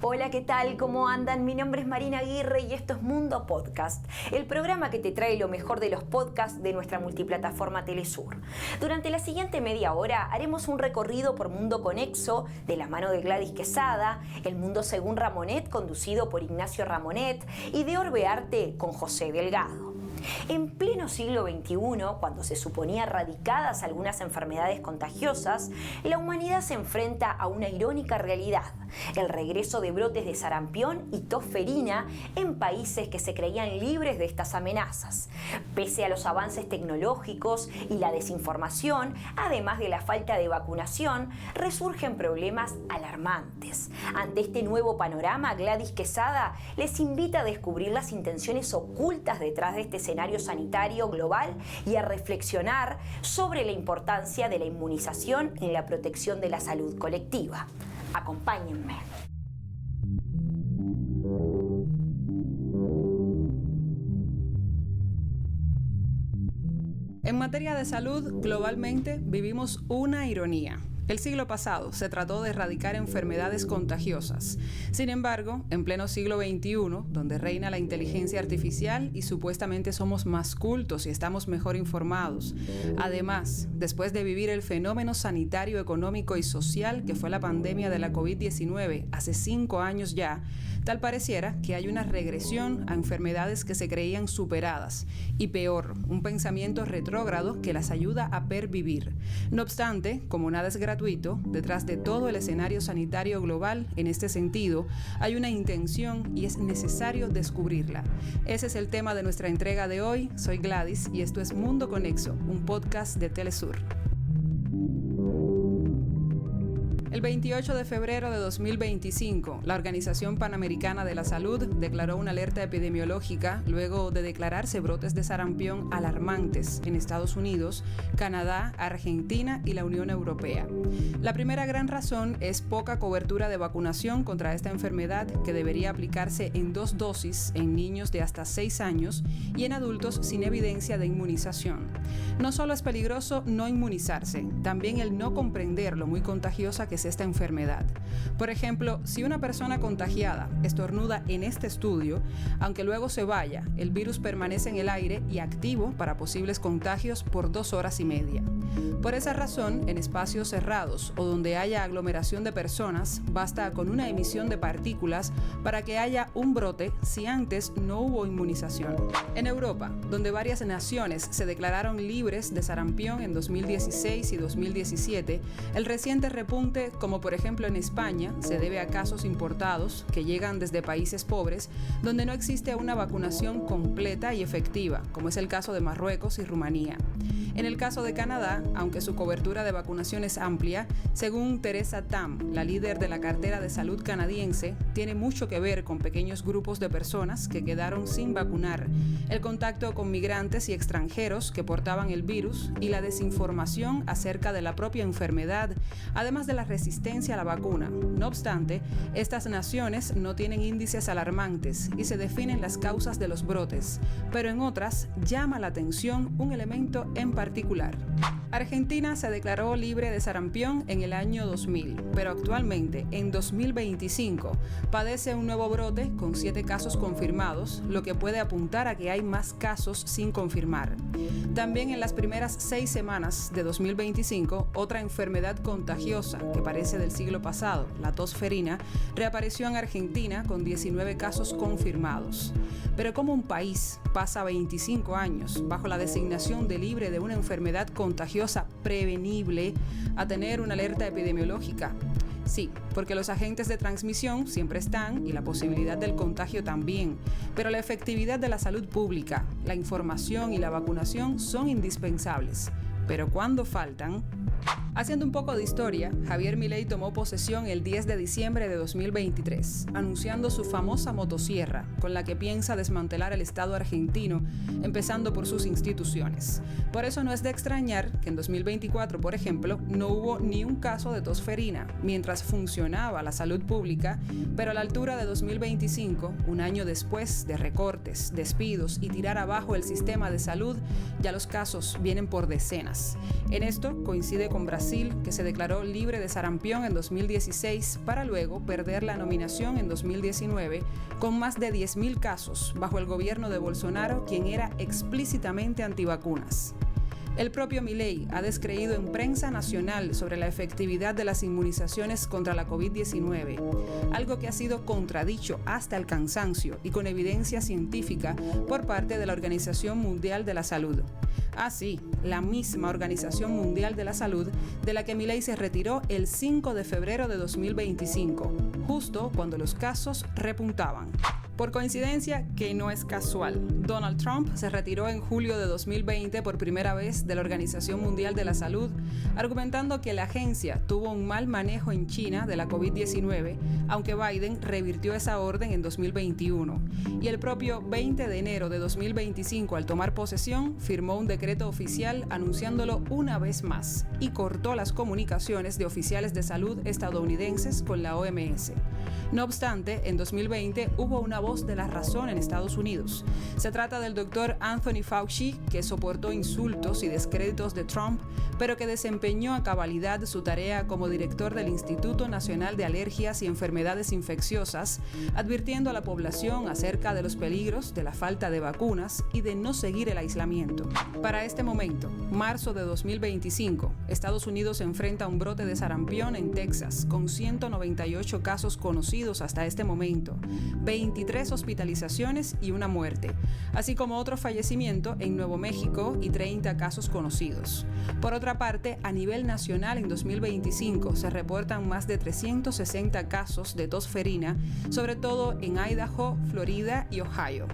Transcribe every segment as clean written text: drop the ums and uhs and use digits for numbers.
Hola, ¿qué tal? ¿Cómo andan? Mi nombre es Marina Aguirre y esto es Mundo Podcast, el programa que te trae lo mejor de los podcasts de nuestra multiplataforma Telesur. Durante la siguiente media hora haremos un recorrido por Mundo Conexo de la mano de Gladys Quesada, El Mundo Según Ramonet conducido por Ignacio Ramonet y de Orbearte con José Delgado. En pleno siglo XXI, cuando se suponía erradicadas algunas enfermedades contagiosas, la humanidad se enfrenta a una irónica realidad: el regreso de brotes de sarampión y tos ferina en países que se creían libres de estas amenazas. Pese a los avances tecnológicos y la desinformación, además de la falta de vacunación, resurgen problemas alarmantes. Ante este nuevo panorama, Gladys Quesada les invita a descubrir las intenciones ocultas detrás de este escenario sanitario global y a reflexionar sobre la importancia de la inmunización en la protección de la salud colectiva. Acompáñenme. En materia de salud, globalmente vivimos una ironía. El siglo pasado se trató de erradicar enfermedades contagiosas. Sin embargo, en pleno siglo XXI, donde reina la inteligencia artificial y supuestamente somos más cultos y estamos mejor informados, además, después de vivir el fenómeno sanitario, económico y social que fue la pandemia de la COVID-19 hace 5 años ya, tal pareciera que hay una regresión a enfermedades que se creían superadas y peor, un pensamiento retrógrado que las ayuda a pervivir. No obstante, como nada es gratuito, detrás de todo el escenario sanitario global, en este sentido, hay una intención y es necesario descubrirla. Ese es el tema de nuestra entrega de hoy. Soy Gladys y esto es Mundo Conexo, un podcast de Telesur. El 28 de febrero de 2025, la Organización Panamericana de la Salud declaró una alerta epidemiológica luego de declararse brotes de sarampión alarmantes en Estados Unidos, Canadá, Argentina y la Unión Europea. La primera gran razón es poca cobertura de vacunación contra esta enfermedad, que debería aplicarse en 2 dosis en niños de hasta 6 años y en adultos sin evidencia de inmunización. No solo es peligroso no inmunizarse, también el no comprender lo muy contagiosa que es esta enfermedad. Por ejemplo, si una persona contagiada estornuda en este estudio, aunque luego se vaya, el virus permanece en el aire y activo para posibles contagios por 2 horas y media. Por esa razón, en espacios cerrados o donde haya aglomeración de personas, basta con una emisión de partículas para que haya un brote si antes no hubo inmunización. En Europa, donde varias naciones se declararon libres de sarampión en 2016 y 2017, el reciente repunte, como por ejemplo en España, se debe a casos importados que llegan desde países pobres donde no existe una vacunación completa y efectiva, como es el caso de Marruecos y Rumanía. En el caso de Canadá, aunque su cobertura de vacunación es amplia, según Theresa Tam, la líder de la cartera de salud canadiense, tiene mucho que ver con pequeños grupos de personas que quedaron sin vacunar, el contacto con migrantes y extranjeros que portaban el virus y la desinformación acerca de la propia enfermedad, además de la resistencia a la vacuna. No obstante, estas naciones no tienen índices alarmantes y se definen las causas de los brotes, pero en otras llama la atención un elemento en particular. Argentina se declaró libre de sarampión en el año 2000, pero actualmente, en 2025, padece un nuevo brote con 7 casos confirmados, lo que puede apuntar a que hay más casos sin confirmar. También en las primeras 6 semanas de 2025, otra enfermedad contagiosa que parece del siglo pasado, la tos ferina, reapareció en Argentina con 19 casos confirmados. Pero ¿cómo un país pasa 25 años bajo la designación de libre de una enfermedad contagiosa prevenible a tener una alerta epidemiológica? Sí, porque los agentes de transmisión siempre están y la posibilidad del contagio también, pero la efectividad de la salud pública, la información y la vacunación son indispensables. Pero cuando faltan... Haciendo un poco de historia, Javier Milei tomó posesión el 10 de diciembre de 2023, anunciando su famosa motosierra, con la que piensa desmantelar el Estado argentino, empezando por sus instituciones. Por eso no es de extrañar que en 2024, por ejemplo, no hubo ni un caso de tos ferina, mientras funcionaba la salud pública, pero a la altura de 2025, un año después de recortes, despidos y tirar abajo el sistema de salud, ya los casos vienen por decenas. En esto coincide Chile con Brasil, que se declaró libre de sarampión en 2016 para luego perder la nominación en 2019 con más de 10.000 casos bajo el gobierno de Bolsonaro, quien era explícitamente antivacunas. El propio Milei ha descreído en prensa nacional sobre la efectividad de las inmunizaciones contra la COVID-19, algo que ha sido contradicho hasta el cansancio y con evidencia científica por parte de la Organización Mundial de la Salud. Así, la misma Organización Mundial de la Salud de la que Milei se retiró el 5 de febrero de 2025, justo cuando los casos repuntaban. Por coincidencia, que no es casual, Donald Trump se retiró en julio de 2020 por primera vez de la Organización Mundial de la Salud, argumentando que la agencia tuvo un mal manejo en China de la COVID-19, aunque Biden revirtió esa orden en 2021. Y el propio 20 de enero de 2025, al tomar posesión, firmó un decreto oficial anunciándolo una vez más y cortó las comunicaciones de oficiales de salud estadounidenses con la OMS. No obstante, en 2020 hubo una voz de la razón en Estados Unidos. Se trata del doctor Anthony Fauci, que soportó insultos y descréditos de Trump, pero que desempeñó a cabalidad su tarea como director del Instituto Nacional de Alergias y Enfermedades Infecciosas, advirtiendo a la población acerca de los peligros de la falta de vacunas y de no seguir el aislamiento. Para este momento, marzo de 2025, Estados Unidos enfrenta un brote de sarampión en Texas, con 198 casos conocidos hasta este momento, 23 hospitalizaciones y una muerte, así como otro fallecimiento en Nuevo México y 30 casos conocidos. Por otra parte, a nivel nacional en 2025 se reportan más de 360 casos de tos ferina, sobre todo en Idaho, Florida y Ohio.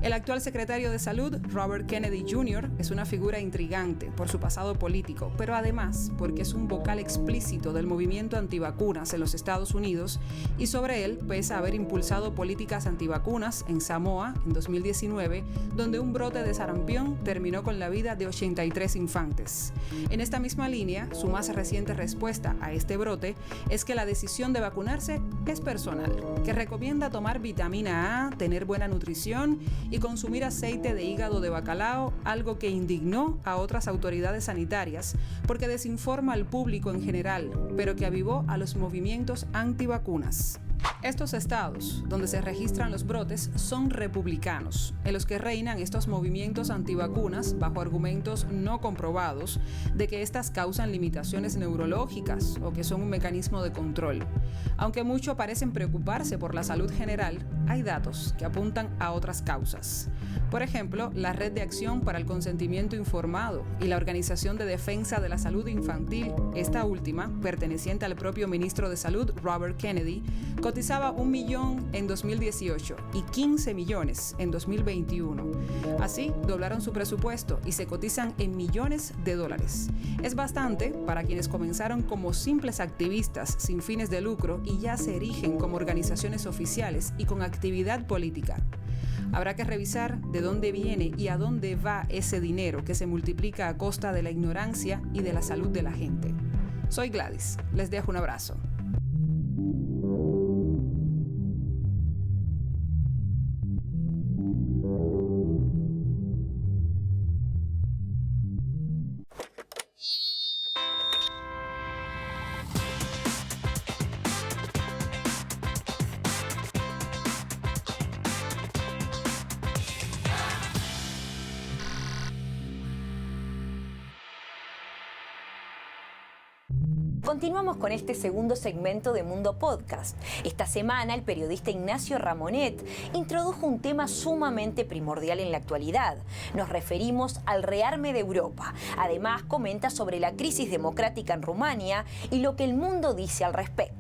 El actual secretario de Salud, Robert Kennedy Jr., es una figura intrigante por su pasado político, pero además porque es un vocal explícito del movimiento antivacunas en los Estados Unidos, y sobre él pesa haber impulsado políticas antivacunas en Samoa en 2019, donde un brote de sarampión terminó con la vida de 83 infantes. En esta misma línea, su más reciente respuesta a este brote es que la decisión de vacunarse es personal, que recomienda tomar vitamina A, tener buena nutrición y consumir aceite de hígado de bacalao, algo que indignó a otras autoridades sanitarias porque desinforma al público en general, pero que avivó a los movimientos antivacunas. Estos estados donde se registran los brotes son republicanos, en los que reinan estos movimientos antivacunas bajo argumentos no comprobados de que estas causan limitaciones neurológicas o que son un mecanismo de control. Aunque muchos parecen preocuparse por la salud general, hay datos que apuntan a otras causas. Por ejemplo, la Red de Acción para el Consentimiento Informado y la Organización de Defensa de la Salud Infantil, esta última, perteneciente al propio ministro de Salud, Robert Kennedy, cotizaba 1 millón en 2018 y 15 millones en 2021. Así, doblaron su presupuesto y se cotizan en millones de dólares. Es bastante para quienes comenzaron como simples activistas sin fines de lucro y ya se erigen como organizaciones oficiales y con actividad política. Habrá que revisar de dónde viene y a dónde va ese dinero que se multiplica a costa de la ignorancia y de la salud de la gente. Soy Gladys, les dejo un abrazo. Continuamos con este segundo segmento de Mundo Podcast. Esta semana el periodista Ignacio Ramonet introdujo un tema sumamente primordial en la actualidad. Nos referimos al rearme de Europa. Además, comenta sobre la crisis democrática en Rumania y lo que el mundo dice al respecto.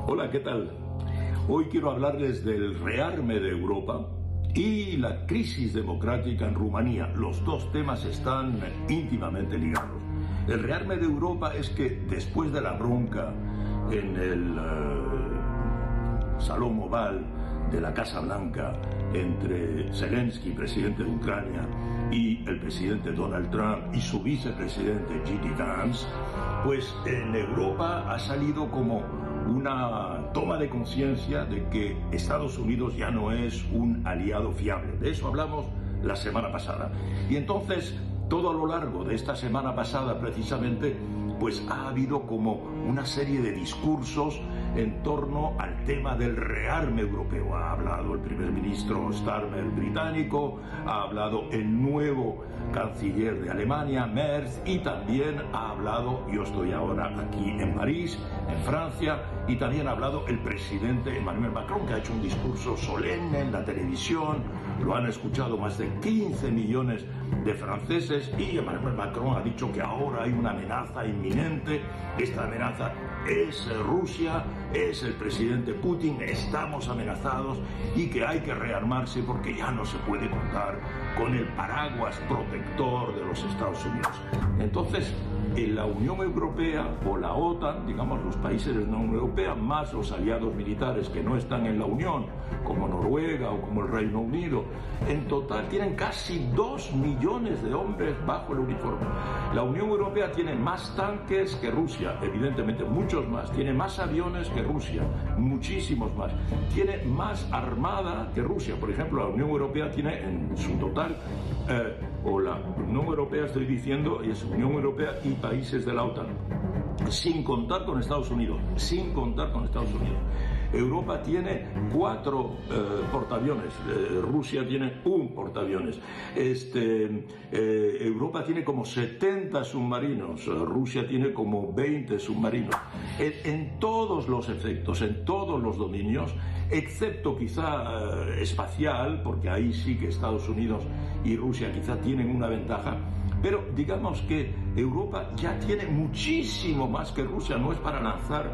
Hola, ¿qué tal? Hoy quiero hablarles del rearme de Europa y la crisis democrática en Rumanía. Los dos temas están íntimamente ligados. El rearme de Europa es que después de la bronca en el Salón Oval de la Casa Blanca entre Zelensky, presidente de Ucrania, y el presidente Donald Trump y su vicepresidente J.D. Vance, pues en Europa ha salido como una toma de conciencia de que Estados Unidos ya no es un aliado fiable. De eso hablamos la semana pasada. Y entonces todo a lo largo de esta semana pasada precisamente, pues ha habido como una serie de discursos en torno al tema del rearme europeo. Ha hablado el primer ministro Starmer británico, ha hablado el nuevo canciller de Alemania, Merz, y también ha hablado, yo estoy ahora aquí en París, en Francia, y también ha hablado el presidente Emmanuel Macron, que ha hecho un discurso solemne en la televisión. Lo han escuchado más de 15 millones de franceses, y Emmanuel Macron ha dicho que ahora hay una amenaza inminente. Esta amenaza es Rusia, es el presidente Putin, estamos amenazados y que hay que rearmarse porque ya no se puede contar con el paraguas protector de los Estados Unidos. Entonces, en la Unión Europea o la OTAN, digamos los países de la Unión Europea, más los aliados militares que no están en la Unión, como Noruega o como el Reino Unido, en total tienen casi 2 millones de hombres bajo el uniforme. La Unión Europea tiene más tanques que Rusia, evidentemente muchos más, tiene más aviones que Rusia, muchísimos más, tiene más armada que Rusia. Por ejemplo, la Unión Europea tiene en su total, o la Unión Europea estoy diciendo, es Unión Europea y países de la OTAN, sin contar con Estados Unidos, Europa tiene 4 portaaviones, Rusia tiene 1 portaaviones, Europa tiene como 70 submarinos, Rusia tiene como 20 submarinos, en todos los efectos, en todos los dominios, excepto quizá espacial, porque ahí sí que Estados Unidos y Rusia quizá tienen una ventaja. Pero digamos que Europa ya tiene muchísimo más que Rusia, no es para lanzar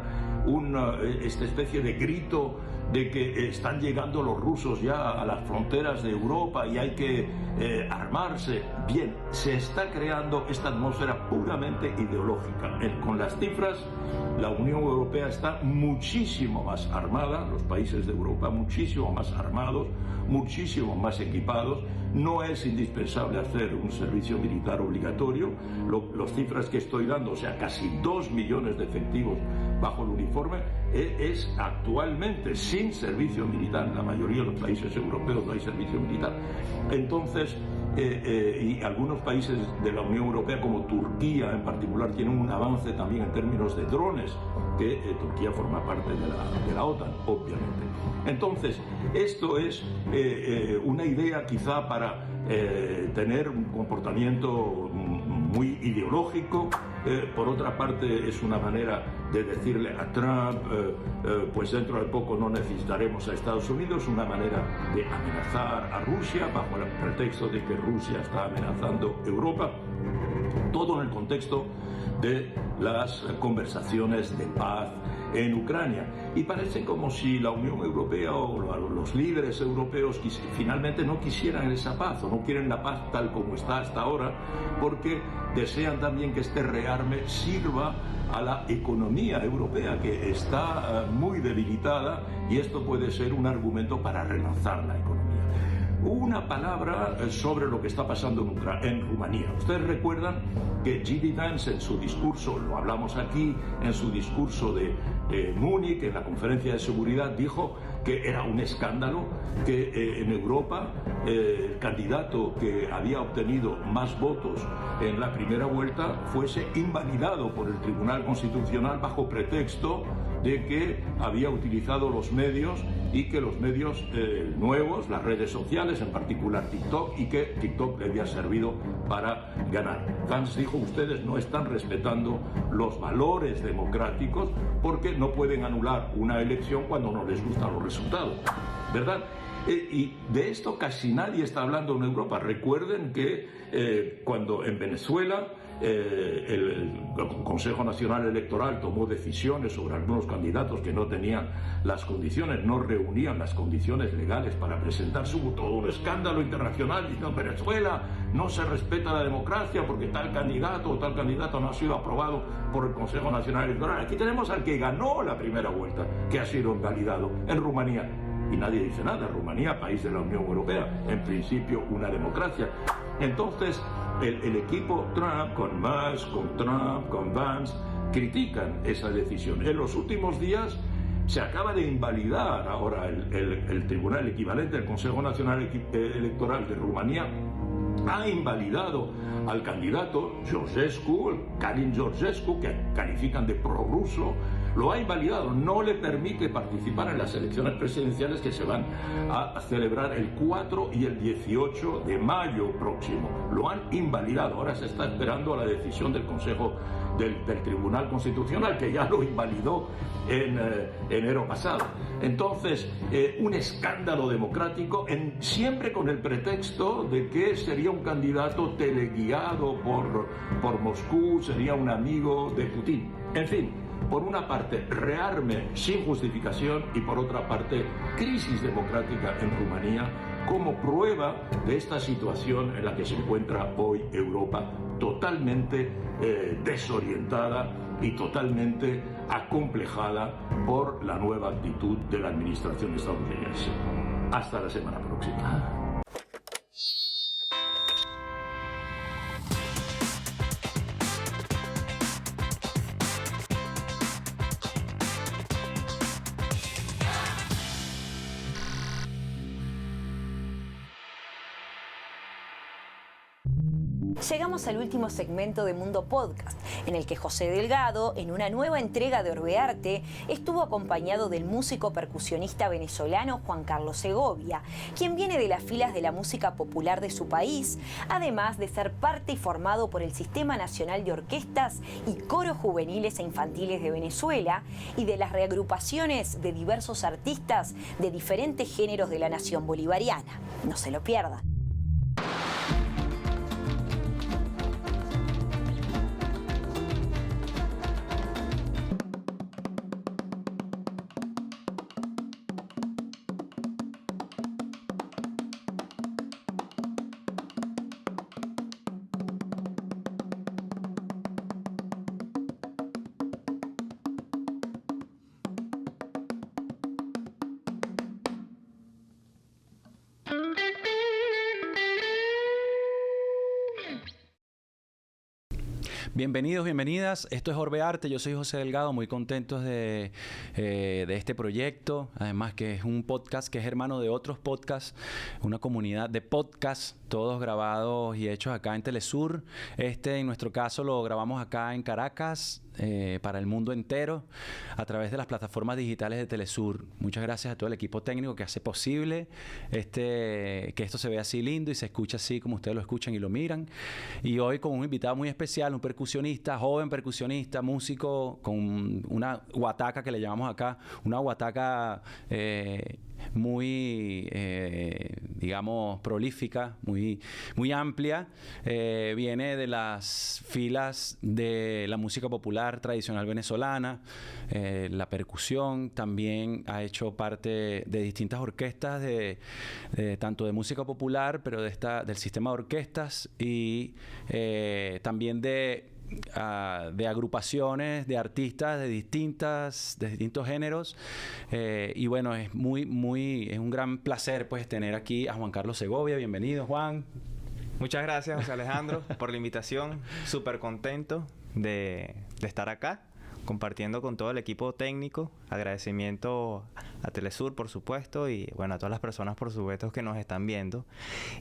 esta especie de grito de que están llegando los rusos ya a las fronteras de Europa y hay que armarse. Bien, se está creando esta atmósfera puramente ideológica. Con las cifras, la Unión Europea está muchísimo más armada, los países de Europa muchísimo más armados, muchísimo más equipados. No es indispensable hacer un servicio militar obligatorio. Las cifras que estoy dando, o sea, casi 2 millones de efectivos bajo el uniforme, es actualmente sin servicio militar. En la mayoría de los países europeos no hay servicio militar. Entonces, y algunos países de la Unión Europea, como Turquía en particular, tienen un avance también en términos de drones, que Turquía forma parte de la OTAN, obviamente. Entonces, esto es una idea quizá para tener un comportamiento muy ideológico. Por otra parte, es una manera de decirle a Trump, pues dentro de poco no necesitaremos a Estados Unidos, una manera de amenazar a Rusia bajo el pretexto de que Rusia está amenazando Europa. Todo en el contexto de las conversaciones de paz en Ucrania. Y parece como si la Unión Europea o los líderes europeos finalmente no quisieran esa paz, o no quieren la paz tal como está hasta ahora, porque desean también que este rearme sirva a la economía europea, que está muy debilitada, y esto puede ser un argumento para relanzar la economía. Una palabra sobre lo que está pasando en Rumanía. Ustedes recuerdan que J.D. Vance en su discurso, lo hablamos aquí, en su discurso de Múnich, en la conferencia de seguridad, dijo que era un escándalo que en Europa el candidato que había obtenido más votos en la primera vuelta fuese invalidado por el Tribunal Constitucional bajo pretexto de que había utilizado los medios, y que los medios nuevos, las redes sociales, en particular TikTok, y que TikTok le había servido para ganar. Vance dijo: ustedes no están respetando los valores democráticos porque no pueden anular una elección cuando no les gustan los resultados, ¿verdad? Y de esto casi nadie está hablando en Europa. Recuerden que cuando en Venezuela el Consejo Nacional Electoral tomó decisiones sobre algunos candidatos que no tenían las condiciones, no reunían las condiciones legales para presentarse, hubo todo un escándalo internacional diciendo: en Venezuela no se respeta la democracia porque tal candidato o tal candidato no ha sido aprobado por el Consejo Nacional Electoral. Aquí tenemos al que ganó la primera vuelta, que ha sido invalidado en Rumanía. Y nadie dice nada. Rumanía, país de la Unión Europea, en principio una democracia. Entonces, el equipo Trump, con Musk, con Trump, con Vance, critican esa decisión. En los últimos días se acaba de invalidar ahora el tribunal equivalente, el Consejo Nacional Electoral de Rumanía, ha invalidado al candidato Georgescu, Karin Georgescu, que califican de prorruso, lo ha invalidado, no le permite participar en las elecciones presidenciales que se van a celebrar el 4 y el 18 de mayo próximo. Lo han invalidado, ahora se está esperando a la decisión del Consejo del Tribunal Constitucional, que ya lo invalidó en enero pasado. Entonces, un escándalo democrático, siempre con el pretexto de que sería un candidato teleguiado por Moscú, sería un amigo de Putin. En fin, por una parte, rearme sin justificación y por otra parte, crisis democrática en Rumanía como prueba de esta situación en la que se encuentra hoy Europa, totalmente desorientada y totalmente acomplejada por la nueva actitud de la administración estadounidense. Hasta la semana próxima. Llegamos al último segmento de Mundo Podcast, en el que José Delgado, en una nueva entrega de Orbearte, estuvo acompañado del músico percusionista venezolano Juan Carlos Segovia, quien viene de las filas de la música popular de su país, además de ser parte y formado por el Sistema Nacional de Orquestas y Coros Juveniles e Infantiles de Venezuela y de las reagrupaciones de diversos artistas de diferentes géneros de la nación bolivariana. No se lo pierdan. Bienvenidos, bienvenidas. Esto es Orbearte. Yo soy José Delgado, muy contentos de este proyecto. Además que es un podcast que es hermano de otros podcasts, una comunidad de podcasts, todos grabados y hechos acá en Telesur. En nuestro caso, lo grabamos acá en Caracas, para el mundo entero, a través de las plataformas digitales de Telesur. Muchas gracias a todo el equipo técnico que hace posible que esto se vea así lindo y se escuche así como ustedes lo escuchan y lo miran. Y hoy con un invitado muy especial, un percusionista, joven percusionista, músico, con una guataca que le llamamos acá, una guataca muy, digamos, prolífica, muy amplia. Viene de las filas de la música popular tradicional venezolana, la percusión. También ha hecho parte de distintas orquestas, tanto de música popular, pero del sistema de orquestas, y también de agrupaciones de artistas de distintos géneros. Y bueno, es un gran placer pues tener aquí a Juan Carlos Segovia. Bienvenido, Juan. Muchas gracias, José Alejandro, por la invitación. Súper contento de estar acá compartiendo con todo el equipo técnico. Agradecimiento a Telesur, por supuesto, y bueno, a todas las personas, por supuesto, que nos están viendo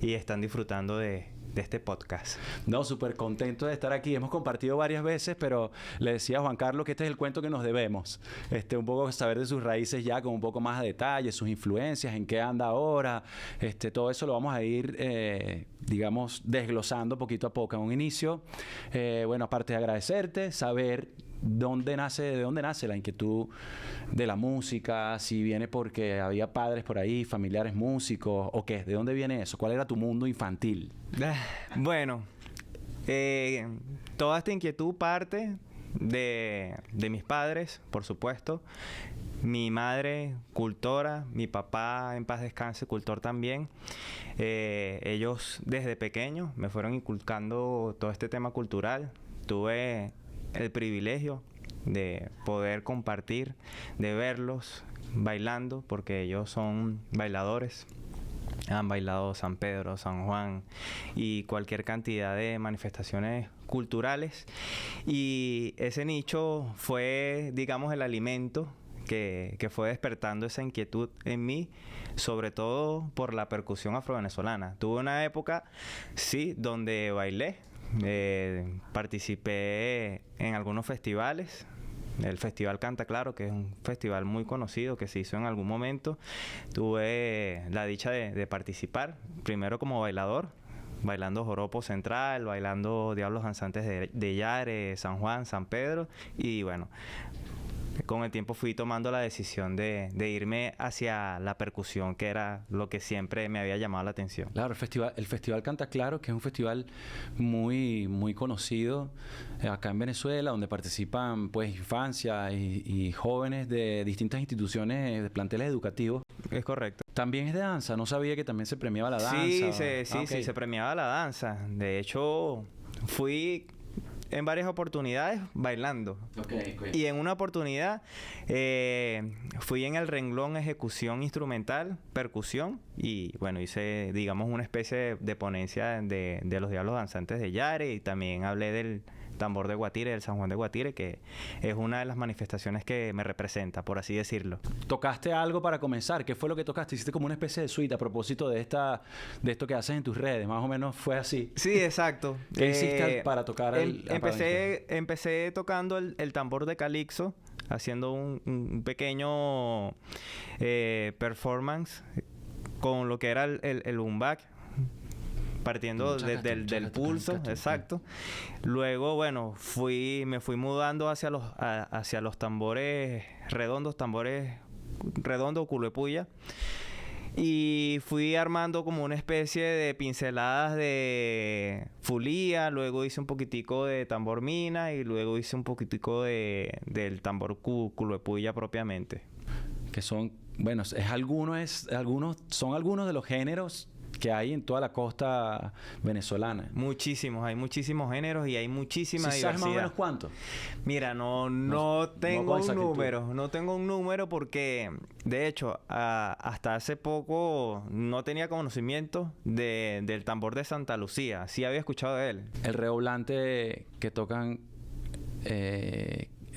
y están disfrutando de este podcast. No, súper contento de estar aquí. Hemos compartido varias veces, pero le decía a Juan Carlos que este es el cuento que nos debemos. Un poco saber de sus raíces ya con un poco más de detalle, sus influencias, en qué anda ahora. Todo eso lo vamos a ir, digamos, desglosando poquito a poco. En un inicio, bueno, aparte de agradecerte, saber de dónde nace la inquietud de la música, si viene porque había padres por ahí, familiares músicos, o qué, ¿de dónde viene eso? ¿Cuál era tu mundo infantil? Bueno, toda esta inquietud parte de mis padres, por supuesto. Mi madre, cultora, mi papá, en paz descanse, cultor también. Ellos desde pequeños me fueron inculcando todo este tema cultural. Tuve el privilegio de poder compartir, de verlos bailando, porque ellos son bailadores. Han bailado San Pedro, San Juan y cualquier cantidad de manifestaciones culturales. Y ese nicho fue, digamos, el alimento que fue despertando esa inquietud en mí, sobre todo por la percusión afrovenezolana. Tuve una época, sí, donde bailé, participé en algunos festivales. El Festival Canta Claro, que es un festival muy conocido que se hizo en algún momento. Tuve la dicha de participar, primero como bailador, bailando Joropo Central, bailando Diablos Danzantes de Yare, San Juan, San Pedro, y bueno, con el tiempo fui tomando la decisión de irme hacia la percusión, que era lo que siempre me había llamado la atención. Claro, el festival Canta Claro, que es un festival muy, muy conocido acá en Venezuela, donde participan pues infancia y jóvenes de distintas instituciones, de planteles educativos. Es correcto. También es de danza, no sabía que también se premiaba la danza. Sí, se premiaba la danza. De hecho, fui en varias oportunidades bailando. Okay. Y en una oportunidad fui en el renglón ejecución instrumental, percusión, y bueno, hice, digamos, una especie de ponencia de los Diablos Danzantes de Yare, y también hablé del tambor de Guatire, del San Juan de Guatire, que es una de las manifestaciones que me representa, por así decirlo. ¿Tocaste algo para comenzar? ¿Qué fue lo que tocaste? Hiciste como una especie de suite a propósito de esto que haces en tus redes, más o menos fue así. Sí, exacto. ¿Qué hiciste para tocar empecé tocando el tambor de calixo, haciendo un pequeño performance con lo que era el umbac, partiendo del pulso, exacto. Luego, bueno, me fui mudando hacia los tambores redondos, culo de puya, y fui armando como una especie de pinceladas de fulía. Luego hice un poquitico de tambor mina, y luego hice un poquitico del tambor culo de puya propiamente. Que son, bueno, son algunos de los géneros que hay en toda la costa venezolana. Hay muchísimos géneros y hay muchísima diversidad. ¿Sabes más o menos cuánto? Mira, no tengo un número porque, de hecho, hasta hace poco no tenía conocimiento del tambor de Santa Lucía. Sí había escuchado de él. El redoblante que tocan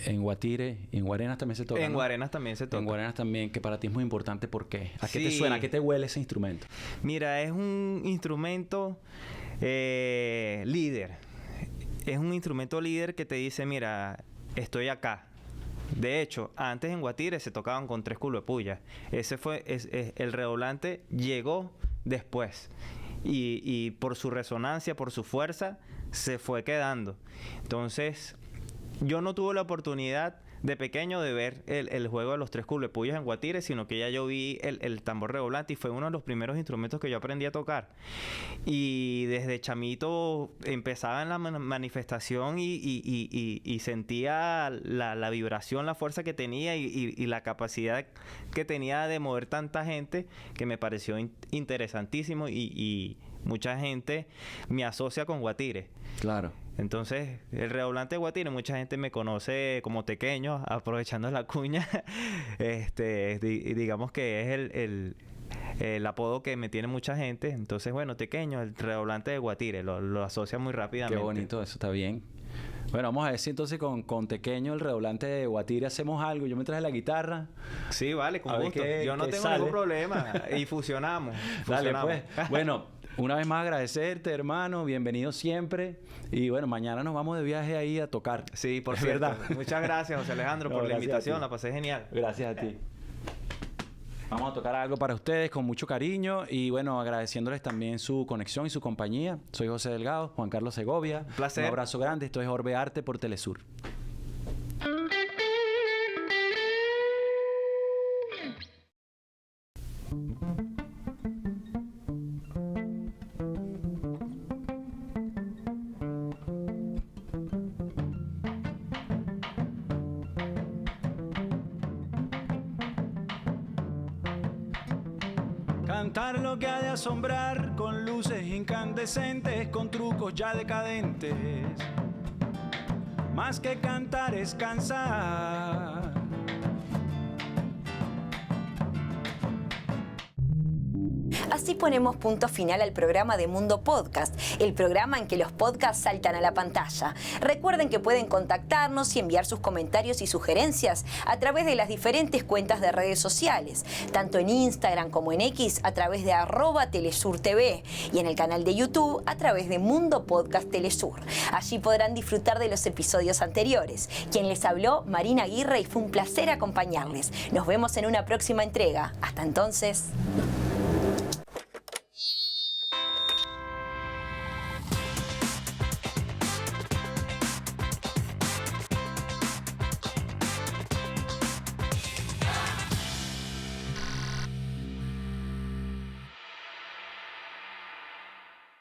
en Guatire y en Guarenas también se toca. En Guarenas también se toca. En Guarenas también, que para ti es muy importante. ¿Por qué? ¿A qué Sí. te suena? ¿A qué te huele ese instrumento? Mira, es un instrumento líder. Es un instrumento líder que te dice, mira, estoy acá. De hecho, antes en Guatire se tocaban con 3 culo de puya. El redoblante llegó después. Y por su resonancia, por su fuerza, se fue quedando. Entonces, yo no tuve la oportunidad de pequeño de ver el juego de los 3 culepuyas en Guatire, sino que ya yo vi el tambor redoblante, y fue uno de los primeros instrumentos que yo aprendí a tocar. Y desde chamito empezaba en la manifestación y sentía la vibración, la fuerza que tenía y la capacidad que tenía de mover tanta gente, que me pareció interesantísimo, y mucha gente me asocia con Guatire. Claro. Entonces, el redoblante de Guatire, mucha gente me conoce como Tequeño, aprovechando la cuña. Digamos que es el apodo que me tiene mucha gente. Entonces, bueno, Tequeño, el redoblante de Guatire, lo asocia muy rápidamente. Qué bonito, eso está bien. Bueno, vamos a ver si entonces con Tequeño, el redoblante de Guatire, hacemos algo. Yo me traje la guitarra. Sí, vale, con gusto. Yo no tengo ningún problema. Y fusionamos. Dale, pues. Bueno, una vez más agradecerte, hermano. Bienvenido siempre. Y bueno, mañana nos vamos de viaje ahí a tocar. Sí, por cierto. Muchas gracias, José Alejandro, por la invitación. La pasé genial. Gracias a ti. Vamos a tocar algo para ustedes con mucho cariño y bueno, agradeciéndoles también su conexión y su compañía. Soy José Delgado, Juan Carlos Segovia. Un placer. Un abrazo grande. Esto es Orbe Arte por Telesur. Cantar lo que ha de asombrar con luces incandescentes, con trucos ya decadentes. Más que cantar es cansar. Así ponemos punto final al programa de Mundo Podcast, el programa en que los podcasts saltan a la pantalla. Recuerden que pueden contactarnos y enviar sus comentarios y sugerencias a través de las diferentes cuentas de redes sociales, tanto en Instagram como en X a través de @TelesurTV y en el canal de YouTube a través de Mundo Podcast Telesur. Allí podrán disfrutar de los episodios anteriores. Quien les habló, Marina Aguirre, y fue un placer acompañarles. Nos vemos en una próxima entrega. Hasta entonces.